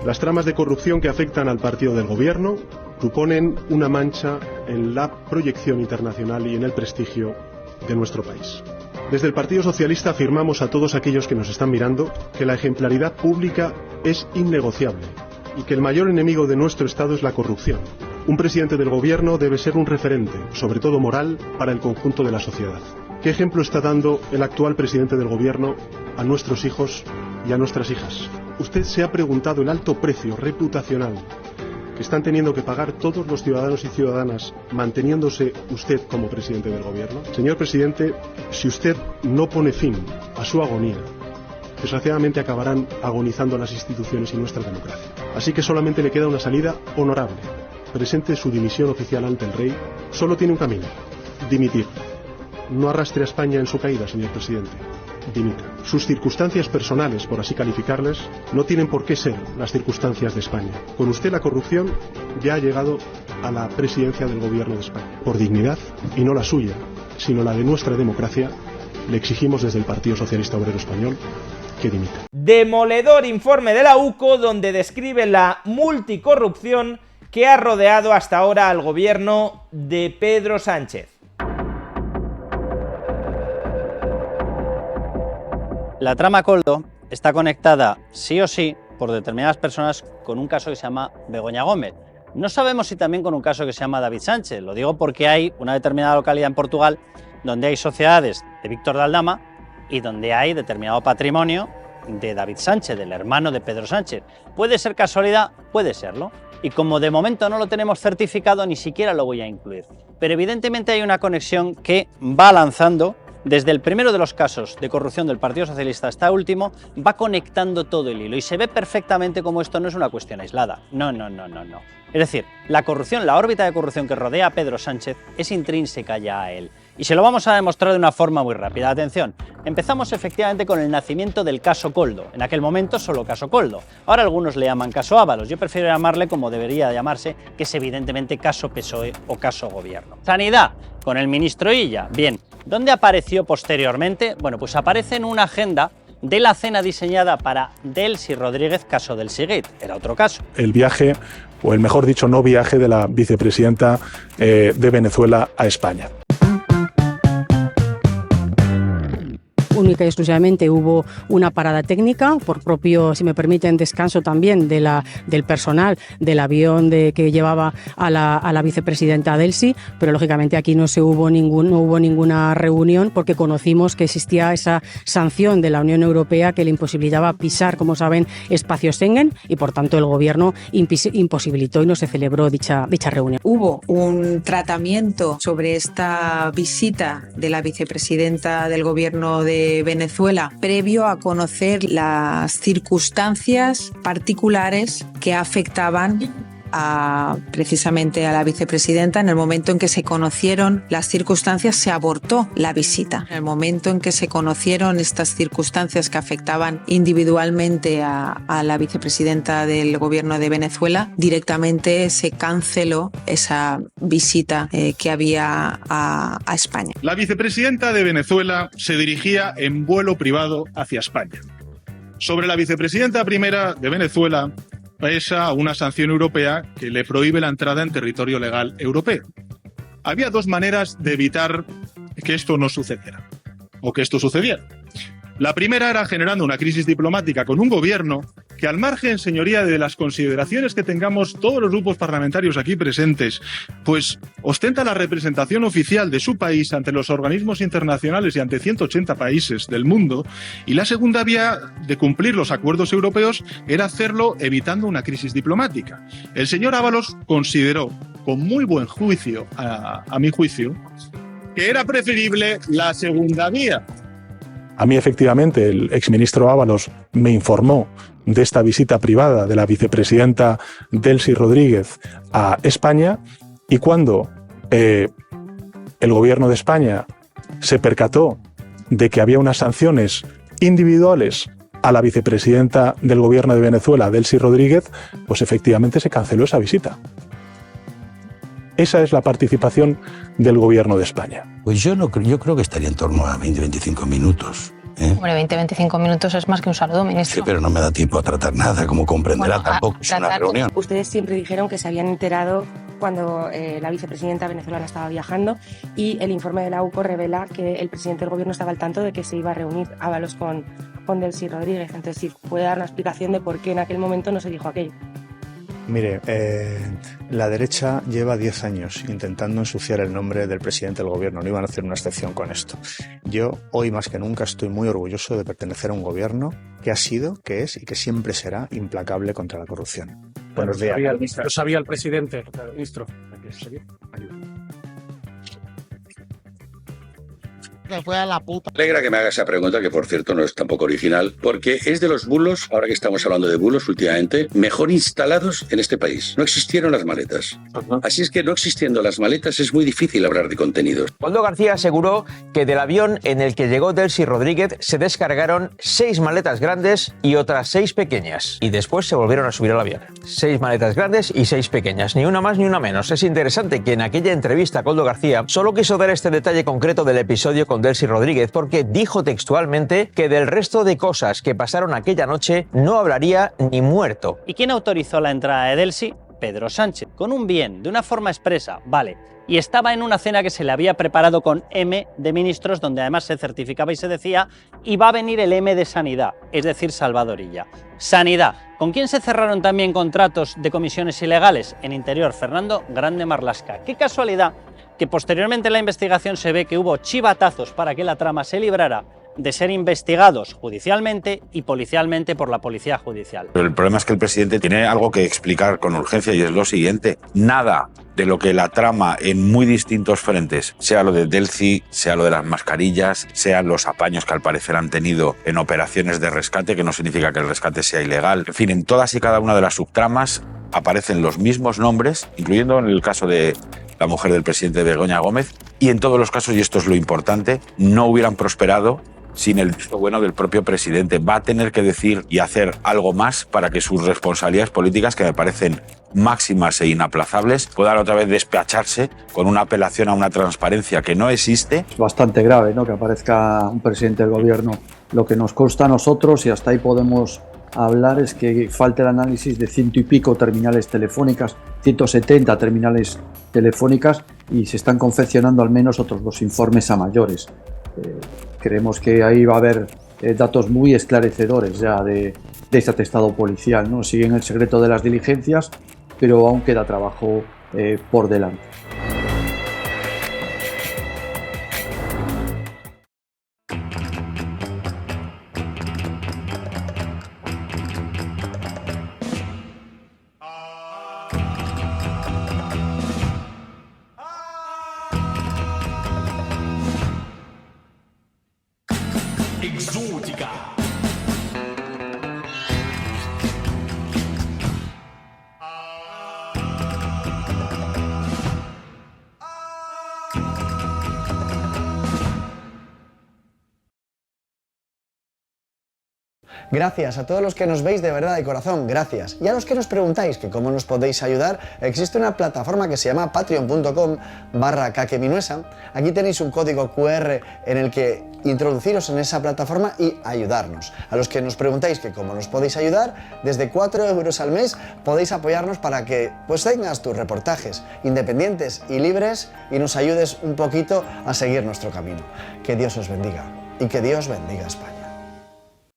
Las tramas de corrupción que afectan al partido del gobierno suponen una mancha en la proyección internacional y en el prestigio de nuestro país. Desde el Partido Socialista afirmamos a todos aquellos que nos están mirando que la ejemplaridad pública es innegociable y que el mayor enemigo de nuestro Estado es la corrupción. Un presidente del gobierno debe ser un referente, sobre todo moral, para el conjunto de la sociedad. ¿Qué ejemplo está dando el actual presidente del gobierno a nuestros hijos y a nuestras hijas? ¿Usted se ha preguntado el alto precio reputacional que están teniendo que pagar todos los ciudadanos y ciudadanas manteniéndose usted como presidente del gobierno? Señor presidente, si usted no pone fin a su agonía, desgraciadamente acabarán agonizando las instituciones y nuestra democracia. Así que solamente le queda una salida honorable. Presente su dimisión oficial ante el rey. Solo tiene un camino: dimitir. No arrastre a España en su caída, señor presidente. Dimita. Sus circunstancias personales, por así calificarles, no tienen por qué ser las circunstancias de España. Con usted la corrupción ya ha llegado a la presidencia del gobierno de España. Por dignidad, y no la suya, sino la de nuestra democracia, le exigimos desde el Partido Socialista Obrero Español que dimita. Demoledor informe de la UCO donde describe la multicorrupción que ha rodeado hasta ahora al gobierno de Pedro Sánchez. La trama Koldo está conectada sí o sí por determinadas personas con un caso que se llama Begoña Gómez. No sabemos si también con un caso que se llama David Sánchez. Lo digo porque hay una determinada localidad en Portugal donde hay sociedades de Víctor de Aldama y donde hay determinado patrimonio de David Sánchez, del hermano de Pedro Sánchez. ¿Puede ser casualidad? Puede serlo. Y como de momento no lo tenemos certificado, ni siquiera lo voy a incluir. Pero evidentemente hay una conexión que va lanzando. Desde el primero de los casos de corrupción del Partido Socialista hasta el último, va conectando todo el hilo y se ve perfectamente cómo esto no es una cuestión aislada. No. Es decir, la corrupción, la órbita de corrupción que rodea a Pedro Sánchez es intrínseca ya a él. Y se lo vamos a demostrar de una forma muy rápida. Atención, empezamos efectivamente con el nacimiento del caso Koldo. En aquel momento solo caso Koldo. Ahora algunos le llaman caso Ábalos. Yo prefiero llamarle como debería llamarse, que es evidentemente caso PSOE o caso Gobierno. Sanidad, con el ministro Illa. Bien, ¿dónde apareció posteriormente? Bueno, pues aparece en una agenda de la cena diseñada para Delcy Rodríguez, caso Delcy Gate. Era otro caso. El viaje, o el mejor dicho, no viaje de la vicepresidenta de Venezuela a España. Única y exclusivamente hubo una parada técnica por propio, si me permiten, descanso también del personal del avión que llevaba a la vicepresidenta Delcy, pero lógicamente aquí no hubo ninguna reunión porque conocimos que existía esa sanción de la Unión Europea que le imposibilitaba pisar, como saben, espacio Schengen y por tanto el gobierno imposibilitó y no se celebró dicha reunión. Hubo un tratamiento sobre esta visita de la vicepresidenta del gobierno de Venezuela previo a conocer las circunstancias particulares que afectaban precisamente a la vicepresidenta. En el momento en que se conocieron las circunstancias se abortó la visita. En el momento en que se conocieron estas circunstancias que afectaban individualmente a la vicepresidenta del gobierno de Venezuela, directamente se canceló esa visita que había a España. La vicepresidenta de Venezuela se dirigía en vuelo privado hacia España. Sobre la vicepresidenta primera de Venezuela pesa una sanción europea que le prohíbe la entrada en territorio legal europeo. Había dos maneras de evitar que esto no sucediera, o que esto sucediera. La primera era generando una crisis diplomática con un gobierno que, al margen, señoría, de las consideraciones que tengamos todos los grupos parlamentarios aquí presentes, pues ostenta la representación oficial de su país ante los organismos internacionales y ante 180 países del mundo. Y la segunda vía de cumplir los acuerdos europeos era hacerlo evitando una crisis diplomática. El señor Ábalos consideró, con muy buen juicio, a mi juicio, que era preferible la segunda vía. A mí, efectivamente, el exministro Ábalos me informó de esta visita privada de la vicepresidenta Delcy Rodríguez a España y cuando el gobierno de España se percató de que había unas sanciones individuales a la vicepresidenta del gobierno de Venezuela, Delcy Rodríguez, pues efectivamente se canceló esa visita. Esa es la participación del gobierno de España. Pues yo creo que estaría en torno a 20-25 minutos. Hombre, 20-25 minutos es más que un saludo, ministro. Sí, pero no me da tiempo a tratar nada, como comprenderá, tampoco es una reunión. Ustedes siempre dijeron que se habían enterado cuando la vicepresidenta venezolana estaba viajando, y el informe de la UCO revela que el presidente del gobierno estaba al tanto de que se iba a reunir Ábalos con Delcy Rodríguez. Entonces, si puede dar una explicación de por qué en aquel momento no se dijo aquello. Mire, la derecha lleva 10 años intentando ensuciar el nombre del presidente del gobierno. No iban a hacer una excepción con esto. Yo, hoy más que nunca, estoy muy orgulloso de pertenecer a un gobierno que ha sido, que es y que siempre será implacable contra la corrupción. Buenos días. Lo sabía el presidente, ministro. Que fue a la puta. Me alegra que me haga esa pregunta, que por cierto no es tampoco original, porque es de los bulos, ahora que estamos hablando de bulos últimamente, mejor instalados en este país. No existieron las maletas. Así es que no existiendo las maletas es muy difícil hablar de contenidos. Koldo García aseguró que del avión en el que llegó Delcy Rodríguez se descargaron 6 maletas grandes y otras 6 pequeñas. Y después se volvieron a subir al avión. 6 maletas grandes y 6 pequeñas, ni una más ni una menos. Es interesante que en aquella entrevista Koldo García solo quiso dar este detalle concreto del episodio con Delcy Rodríguez, porque dijo textualmente que del resto de cosas que pasaron aquella noche no hablaría ni muerto. ¿Y quién autorizó la entrada de Delcy? Pedro Sánchez, con un bien, de una forma expresa, vale. Y estaba en una cena que se le había preparado con M de ministros, donde además se certificaba y se decía, y va a venir el M de Sanidad, es decir, Salvador Illa. Sanidad. ¿Con quién se cerraron también contratos de comisiones ilegales? En Interior, Fernando Grande Marlaska. Qué casualidad que posteriormente en la investigación se ve que hubo chivatazos para que la trama se librara de ser investigados judicialmente y policialmente por la Policía Judicial. Pero el problema es que el presidente tiene algo que explicar con urgencia, y es lo siguiente: nada de lo que la trama en muy distintos frentes, sea lo de Delcy, sea lo de las mascarillas, sean los apaños que al parecer han tenido en operaciones de rescate, que no significa que el rescate sea ilegal, en fin, en todas y cada una de las subtramas aparecen los mismos nombres, incluyendo en el caso de la mujer del presidente Begoña Gómez, y en todos los casos, y esto es lo importante, no hubieran prosperado sin el visto bueno del propio presidente. Va a tener que decir y hacer algo más para que sus responsabilidades políticas, que me parecen máximas e inaplazables, puedan otra vez despacharse con una apelación a una transparencia que no existe. Es bastante grave, ¿no?, que aparezca un presidente del gobierno. Lo que nos consta a nosotros, y hasta ahí podemos hablar, es que falta el análisis de 100 y pico terminales telefónicas, 170 terminales telefónicas, y se están confeccionando al menos otros 2 informes a mayores. Creemos que ahí va a haber datos muy esclarecedores ya de este atestado policial, ¿no? Siguen el secreto de las diligencias, pero aún queda trabajo por delante. Exótica. Gracias a todos los que nos veis de verdad de corazón, gracias. Y a los que nos preguntáis que cómo nos podéis ayudar, existe una plataforma que se llama patreon.com/kakeminuesa. Aquí tenéis un código QR en el que introduciros en esa plataforma y ayudarnos. A los que nos preguntáis que cómo nos podéis ayudar, desde 4 euros al mes podéis apoyarnos para que pues tengas tus reportajes independientes y libres y nos ayudes un poquito a seguir nuestro camino. Que Dios os bendiga y que Dios bendiga a España.